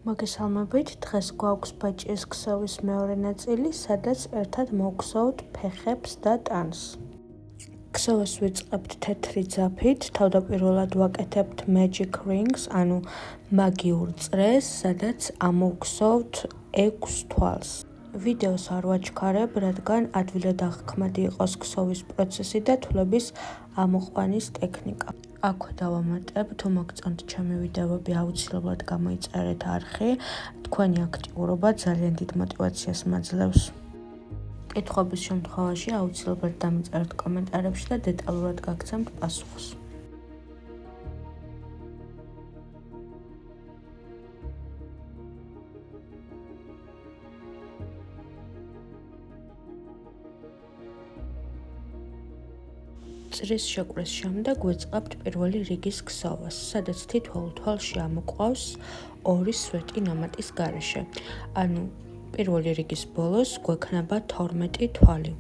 მოგესალმებით, დღეს გვაქვს ბაჭიას ქსოვის მეორე ნაწილი, სადაც ერთად მოვგზავნოთ ფეხებს და ტანს. ქსოვას ვიწყებთ თეთრი ძაფით, თავდაპირველად ვაკეთებთ magic rings, ანუ მაგიურ წრეს, სადაც ამოვგზავნთ 6 თვალს. ვიდეოს არ ვაჩქარებ, რადგან ადვილად აღქმადი იყოს ქსოვის პროცესი და თვლების ამოყვანის ტექნიკა. აქვე დავამატებ, თუ მოგწონთ ჩემი ვიდეოები, აუცილებლად გამოიწერეთ არხი. თქვენი აქტიურობა ძალიან დიდ мотивაციას მაძლევს. კითხვების შემთხვევაში აუცილებლად დამიწერეთ კომენტარებში და დეტალურად გაგცემთ პასუხს. წრის შეკვრის შემდეგ ვიწყებთ პირველი რიგის ქსოვას, სადაც თითოეულ თვალში ამოყვავს 2 სვეტი ნამატის გარეშე. ანუ პირველი რიგის ბოლოს გვექნება 12 თვალი.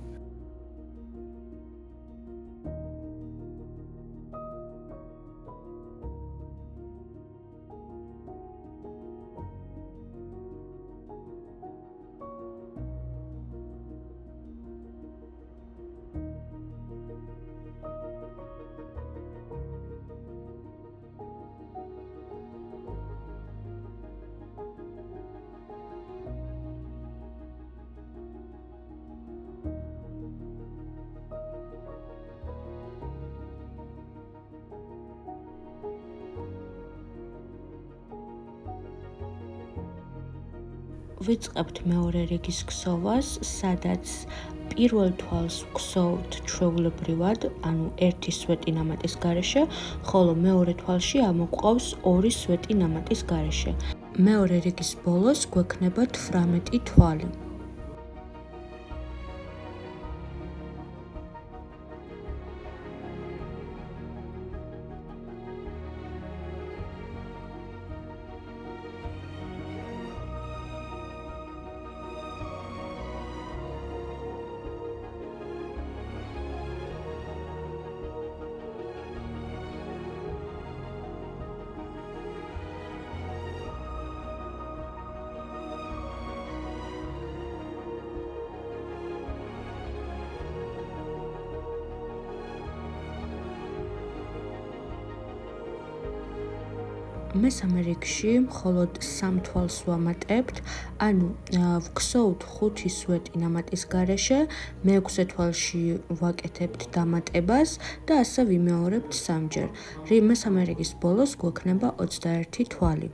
ვიწყებთ მეორე რიგის ქსოვას, სადაც პირველ თვალს ვქსოვთ ჩვეულებრივად, ანუ 1 სვეტი ნამატის გარეშე, ხოლო მეორე თვალში ამოყვავს 2 სვეტი ნამატის გარეშე. მეორე რიგის ბოლოს გვექნება 18 თვალი. მესამე რიგში მხოლოდ 3 თვალს ვამატებთ, ანუ ვგზავნთ 5 სვეტი ნამატის გარეშე, მე-6 თვალში ვაკეთებთ დამატებას და ასე ვიმეორებთ 3-ჯერ. მესამე რიგის ბოლოს გვექნება 21 თვალი.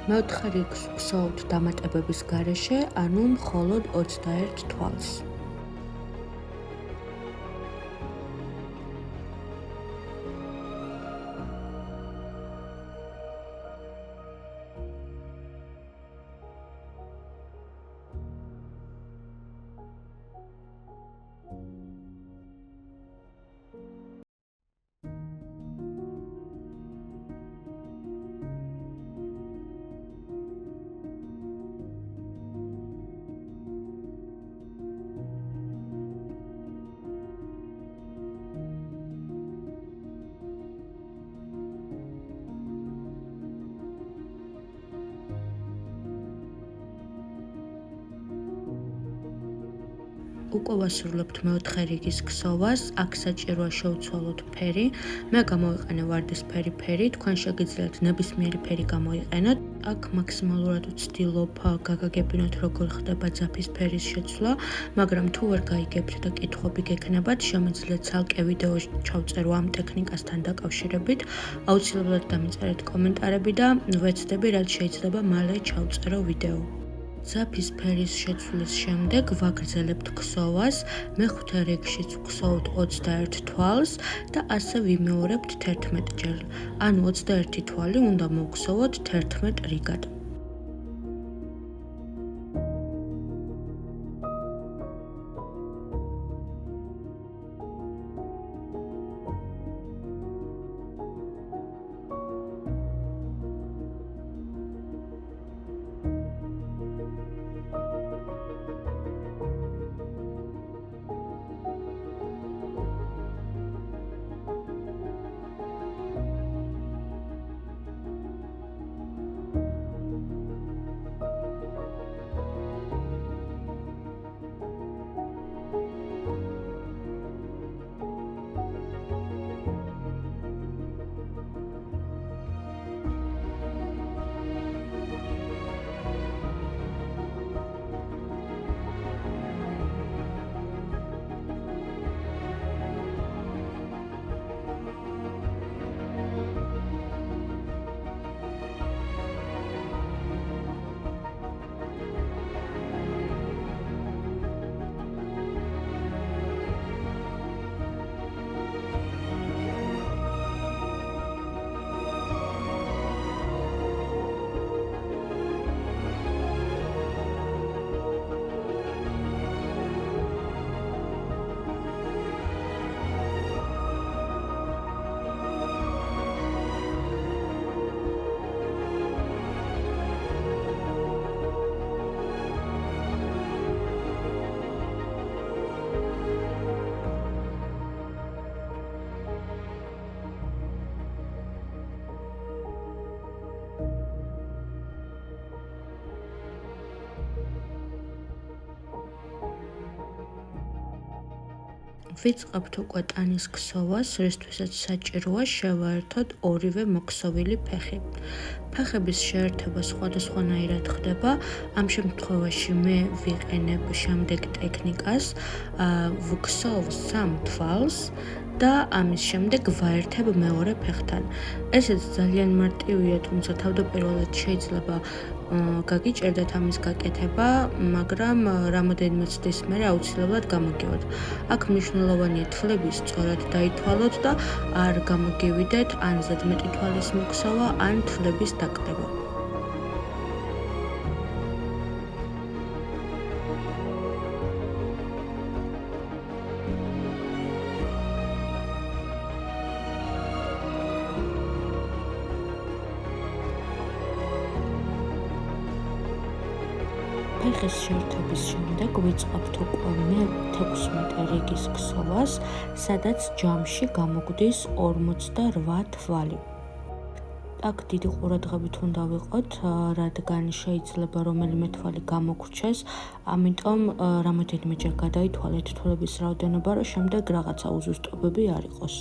მეოთხე რიგს ვგზავნთ დამატებების გარეშე, ანუ მხოლოდ 21 თვალს. უკვე ვასრულებთ მეოთხე რიგის ქსოვას, აქ საჭიროა შევცვალოთ ფერი, მე გამოვიყენე ვარდისფერი ფერი, თქვენ შეგიძლიათ ნებისმიერი ფერი გამოიყენოთ. აქ მაქსიმალურად ვცდილობ გაგაგებინოთ როგორ ხდება ძაფის ფერის შეცვლა, მაგრამ თუ ვერ გაიგებთ და კითხვები გექნებათ, შემიძლია ცალკე ვიდეო ჩავწერო ამ ტექნიკასთან დაკავშირებით, აუცილებლად დამიწერეთ კომენტარები და ვეცდები, რაც შეიძლება მალე ჩავწერო ვიდეო. ძაფის ფერის შეცვლის შემდეგ ვაგრძელებთ ქსოვას, მეხუთე რიგშიც ვქსოვთ 21 თვალს და ასე ვიმეორებთ 11 ჯერ. ანუ 21 თვალი უნდა მოვქსოვოთ 11 რიგად. ვიწყებთ უკვე ტანის ქსოვას, რისთვისაც საჭიროა შევაერთოთ ორივე მოქსოვილი ფეხი. ფეხების შეერთება სხვადასხვანაირად ხდება, ამ შემთხვევაში მე ვიყენებ შემდეგ ტექნიკას, ვქსოვ 3 თვალს და ამის შემდეგ ვაერთებ მეორე ფეხთან. ესეც ძალიან მარტივია, თუმცა თავდაპირველად შეიძლება გაგიჭირდეთ ამის გაკეთება, მაგრამ რამოდენიმე წლის მერე აუცილებლად გამოგივათ. აქ მნიშვნელოვანია თვლები სწორად დაითვალოთ და არ გამოგივიდეთ ან ზედმეტი თვალის მოქსოვა, ან თვლების დაკრება. ფეხის შეერთების შემდეგ ვიწყებთ უკვე მე-16 რიგის ქსოვას, სადაც ჯამში გამოგვდის 48 თვალი. აქ დიდი ყურადღებით უნდა ვიყოთ, რადგან შეიძლება რომელიმე თვალი გამოგრჩეს, ამიტომ რამოდენიმეჯერ გადაითვალეთ თვალების რაოდენობა, რომ შემდეგ რაღაცა უზუსტობები არ იყოს.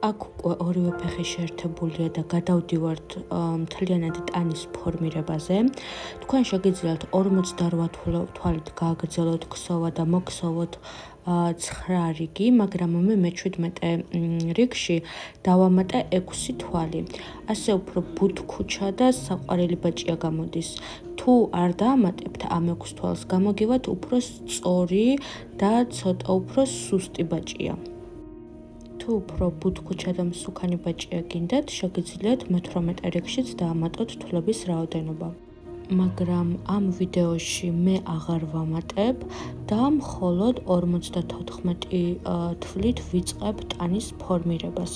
აქ უკვე ორივე ფეხი შეერთებულია და გადავდივართ მთლიანად ტანის ფორმირებაზე. თქვენ შეგიძლიათ 48 თვალით გააგრძელოთ ქსოვა და მოგქსოვოთ 9 რიგი, მაგრამ მე მე-17 რიგში დავამატე 6 თვალი. ასე უფრო ბუთქუჩა და საყვარელი ბაჭია გამოდის. თუ არ დაამატებთ ამ 6 თვალს, გამოგივათ უფრო სწორი და ცოტა უფრო სუსტი ბაჭია. თუ უფრო ბუთქუჩა და მსუქანი ბაჭია გინდათ, შეგიძლიათ მე-18 რიგშიც დაამატოთ თვლების რაოდენობა. მაგრამ ამ ვიდეოში მე აღარ ვამატებ და მხოლოდ 54 თვლით ვიწყებ ტანის ფორმირებას.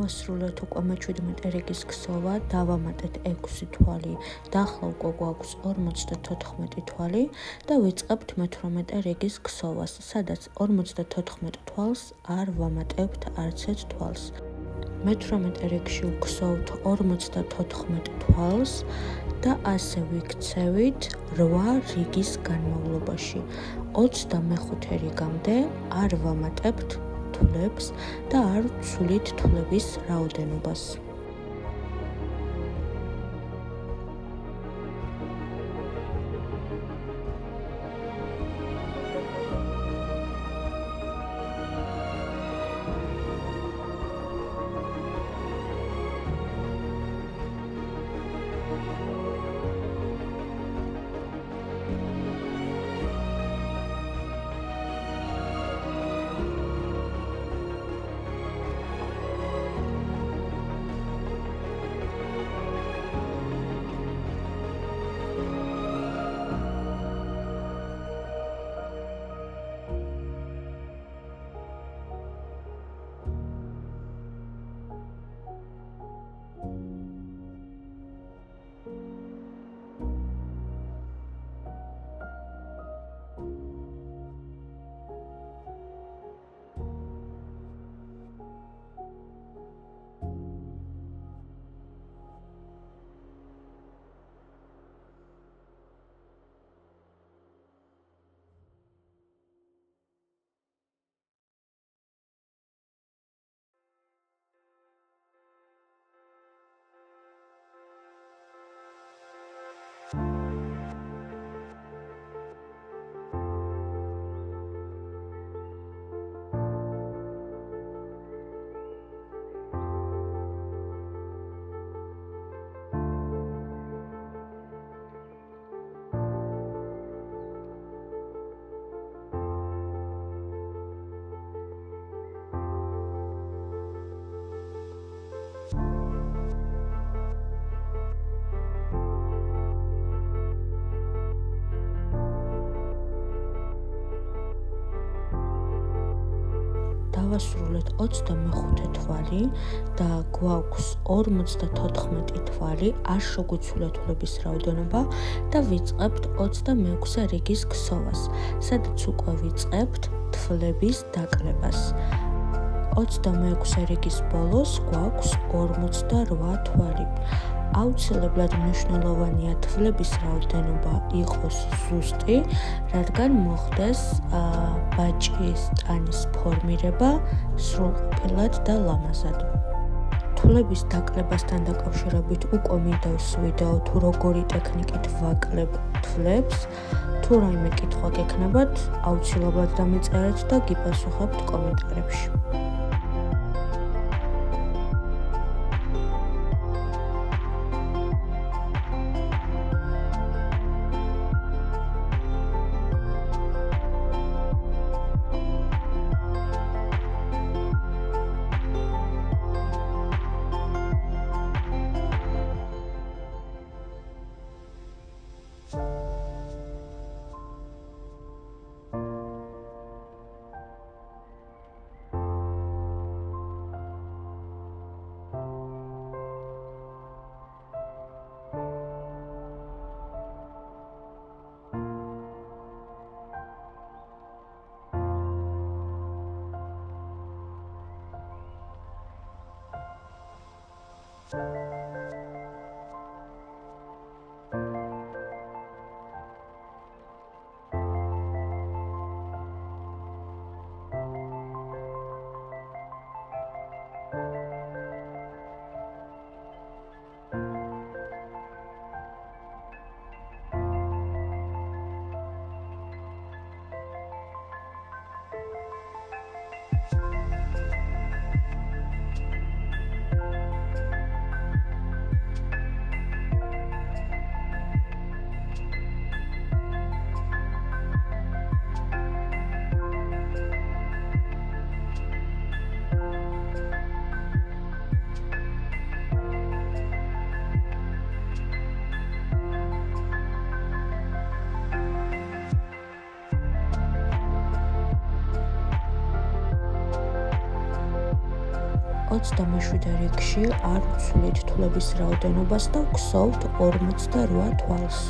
დავასრულეთ უკვე მე-17 რიგის ქსოვა, დავამატეთ 6 თვალი და ახლა უკვე გვაქვს 54 თვალი და ვიწყებთ მე-18 რიგის ქსოვას, სადაც 54 თვალს არ ვამატებთ არც ერთ თვალს. მე-18 რიგში ვქსოვთ 54 თვალს და ასე ვიქცევით 8 რიგის განმავლობაში. 25 რიგამდე არ ვამატებთ თვლებს და არ ვცვლით თვლების რაოდენობას. დავასრულეთ 25 თვალი და გვაქვს 54 თვალი, არ შეგვიცვლა თვლების რაოდენობა და ვიწყებთ 26 რიგის ქსოვას, სადაც უკვე ვიწყებთ თვლების დაკლებას. 26 რიგის ბოლოს გვაქვს 48 თვალი. აუცილებლად მნიშვნელოვანია თვლების რაოდენობა იყოს ზუსტი, რადგან მოხდეს ბაჭის ტანის ფორმირება სრულყოფილად და ლამაზად. თვლების დაკლებასთან დაკავშირებით უკვე მინდავს ვიდეო თუ როგორი ტექნიკით ვაკლებთ თვლებს. თუ რაიმე კითხვა გექნებათ, აუცილებლად დამეწერეთ და გიპასუხებთ კომენტარებში. ოცდამეშვიდე რიგში არ ვცვლით თვლების რაოდენობას და ვქსოვთ 48 თვალს.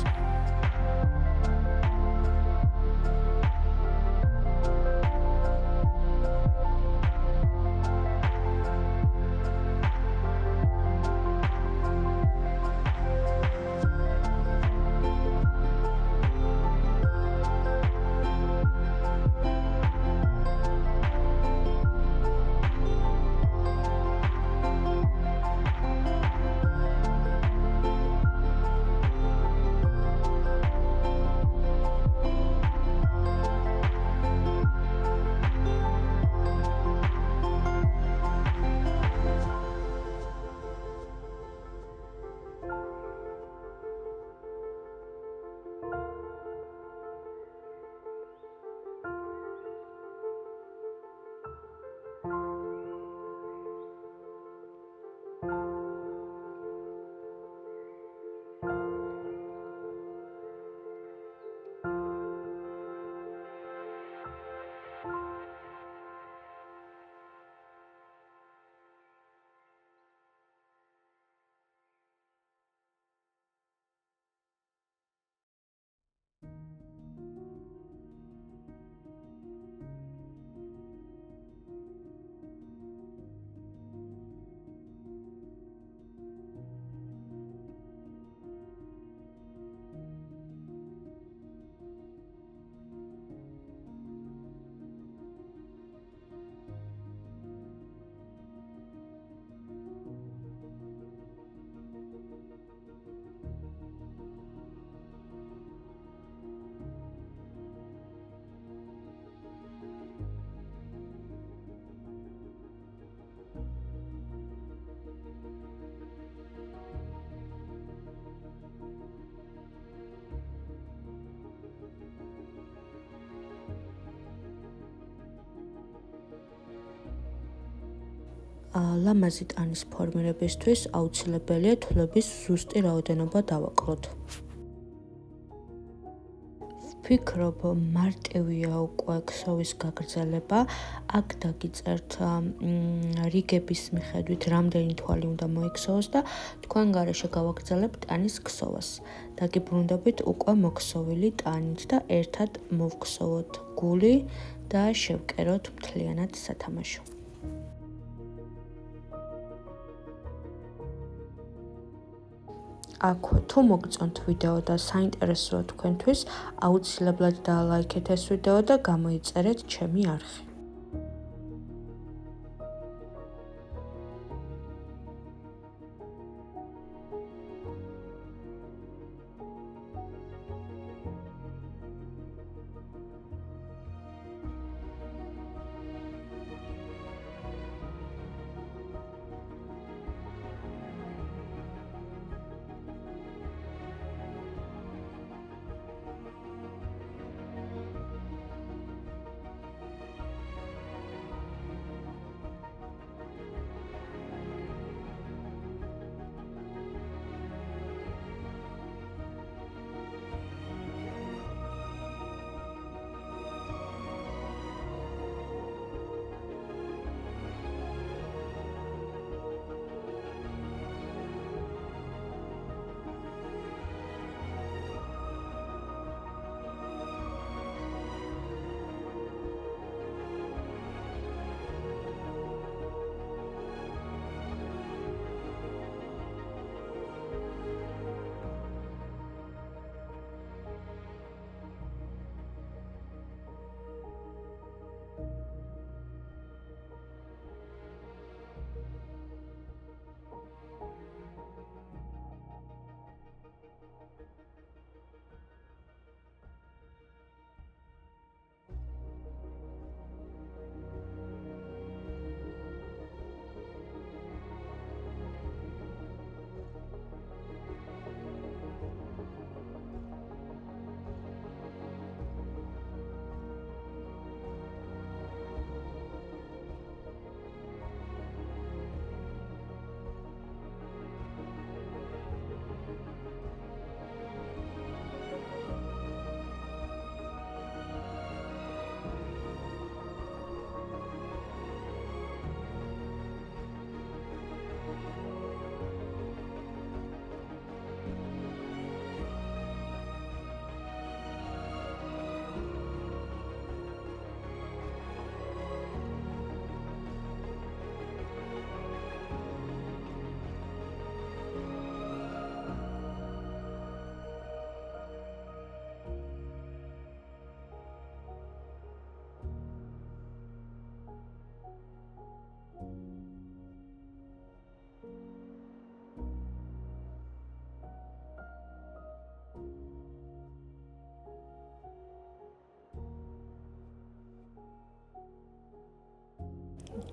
ლამაზი ტანის ფორმირებისთვის აუცილებელია თვლების ზუსტი რაოდენობა დავაკლოთ. ვფიქრობ, მარტივია უკვე ქსოვის გაგრძელება. აქ დაგიწერთ რიგების მიხედვით, რამდენი თვალი უნდა მოიქსოვოს და თქვენ გარეშე გავაგრძელებთ ტანის ქსოვას. დაგიბრუნდებით უკვე მოქსოვილი ტანით და ერთად მოვქსოვოთ გული და შევკეროთ მთლიანად სათამაშო. აქვე თუ მოგწონთ ვიდეო და საინტერესოა თქვენთვის, აუცილებლად დალაიქეთ ეს ვიდეო და გამოიწერეთ ჩემი არხი.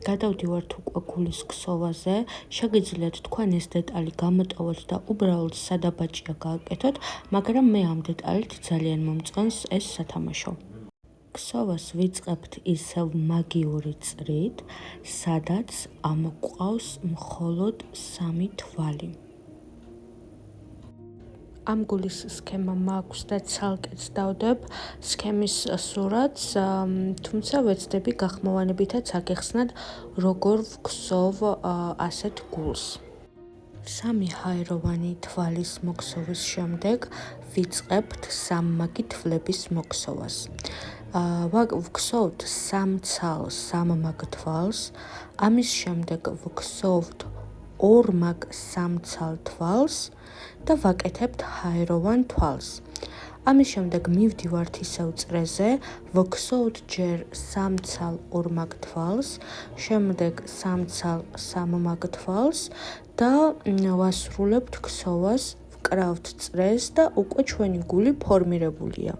გადავდივართ უკვე გულის ქსოვაზე. შეგიძლიათ თქვენ ეს დეტალი გამოტოვოთ და უბრალოდ სადაბაჭია გააკეთოთ, მაგრამ მე ამ დეტალით ძალიან მომწონს ეს სათამაშო. ქსოვას ვიწყებთ ისევ მაგიური წრით, სადაც ამოყავს მხოლოდ 3 თვალი. ამ გულის სქემა მაქვს და ცალკეც დავდებ სქემის სურათს, თუმცა ვეცდები გახმოვანებითაც აგეხსნათ, როგორ ვქსოვ ასეთ გულს. 3 ჰაეროვანი თვალის მოქსოვის შემდეგ ვიწყებთ 3 მაგი თვლების მოქსოვას. ვქსოვთ 3 ცალ 3 მაგ თვალს, ამის შემდეგ ვქსოვთ 2 მაგ 3 ცალ თვალს და ვაკეთებთ ჰაეროვან თვალს. ამის შემდეგ მივდივართ ისევ წრეზე, ვქსოვთ ჯერ 3 ცალ 2 მაგ თვალს, შემდეგ 3 ცალ 3 მაგ თვალს და ვასრულებთ ქსოვას, ვკრავთ წრეს და უკვე ჩვენი გული ფორმირებულია.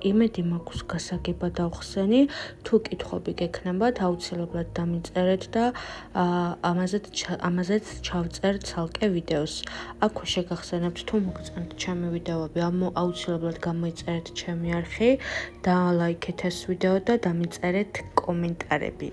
იმედი მაქვს გასაგება დავხსენი, თუ კითხვები გექნებათ, აუცილებლად დამიწერეთ და ამაზეც ჩავწერ ცალკე ვიდეოს. აქვე შეგახსენებთ, თუ მოგწონთ ჩემი ვიდეოები, აუცილებლად გამოიწერეთ ჩემი არხი, დალაიქეთ ეს ვიდეო და დამიწერეთ კომენტარები.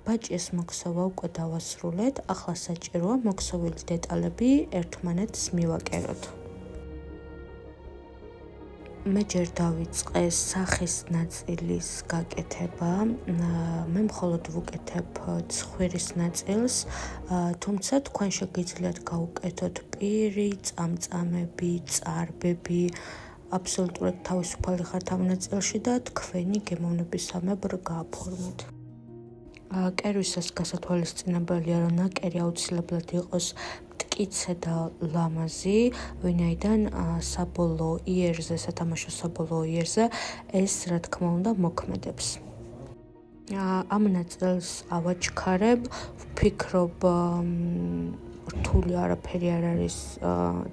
ბაჭის მოქსოვა უკვე დავასრულეთ, ახლა საჭიროა მოქსოვილი დეტალები ერთმანეთს მივაკეროთ. მე ჯერ დავიწყე სახის ნაწილის გაკეთება, მე მხოლოდ ვუკეთებ ცხვირის ნაწილს, თუმცა თქვენ შეგიძლიათ გაუკეთოთ პირი, წამწამები, წარბები, აბსოლუტურად თავისუფალი ხართ ამ ნაწილში და თქვენი გემოვნებისამებრ გააფორმოთ. კერვისას გასათვალისწინებელია, რომ ნაკერი აუცილებლად იყოს მტკიცე და ლამაზი, ვინაიდან საბოლოო იერზე, სათამაშო საბოლოო იერზე ეს რა თქმა უნდა მოქმედებს. ამ ნაწილს ავაჩქარებ, ვფიქრობ რთული არაფერი არ არის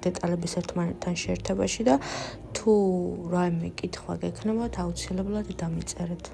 დეტალების ერთმანეთთან შეერთებაში და თუ რაიმე კითხვა გექნებათ, აუცილებლად დამიწერეთ.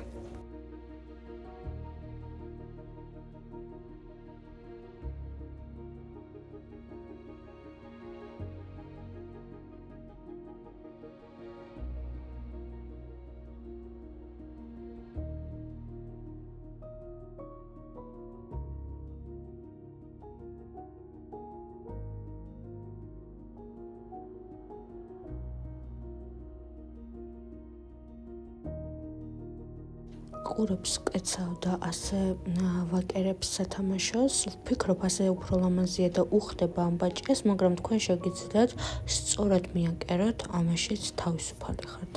ყურებს კეცავ და ასე ვაკერებ სათამაშოს, ვფიქრობ ასე უფრო ლამაზია და უხდება ამ ბაჭეს, მაგრამ თქვენ შეგიძლიათ სწორად მიაკეროთ, ამაშიც თავისუფალი ხართ.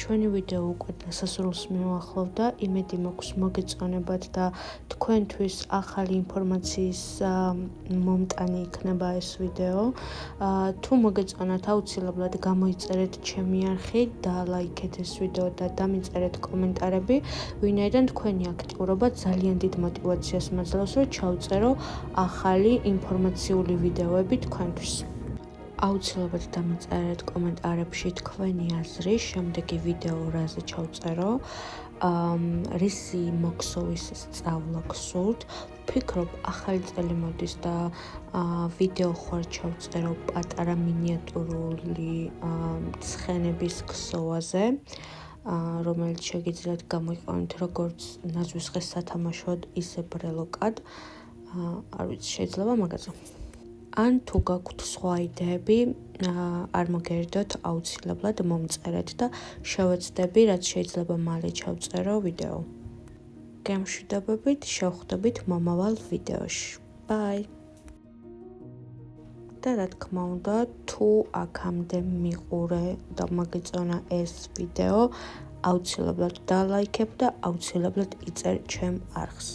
ჩვენი ვიდეო უკვე დასასრულს მივახლოვ და იმედი მაქვს მოგეწონებათ და თქვენთვის ახალი ინფორმაციის მომტანი იქნება ეს ვიდეო. თუ მოგეწონათ, აუცილებლად გამოიწერეთ ჩემი არხი და ლაიქეთ ეს ვიდეო და დამიწერეთ კომენტარები, ვინაიდან თქვენი აქტიურობა ძალიან დიდ мотивაციას მაძლევს, რომ ჩავწერო ახალი ინფორმაციული ვიდეოები თქვენთვის. აუცილებლად დამიწერეთ კომენტარებში თქვენი აზრი შემდეგი ვიდეო რაზე ჩავწერო, რისი მოქსოვის სწავლა გსურთ, ვფიქრობ ახალი წელი მოდის და ვიდეო ხوار ჩავწერო პატარა მინიატურული ცხენების ქსოვაზე, რომელიც შეგიძლიათ გამოიყენოთ როგორც ნაზვის ხეს სათამაშოდ, ისე ბრელოკად, არ ვიცი, შეიძლება მაგაზე. ან თუ გაქვთ სხვა იდეები, არ მოგერიდოთ, აუცილებლად მომწერეთ და შევეცდები, რაც შეიძლება მალე ჩავწერო ვიდეო. გემშვიდობებით, შევხვდებით მომავალ ვიდეოში. Bye! და რა თქმა უნდა, თუ აქამდე მიყურე და მოგეწონა ეს ვიდეო, აუცილებლად დალაიქებ და აუცილებლად იწერ ჩემ არხს.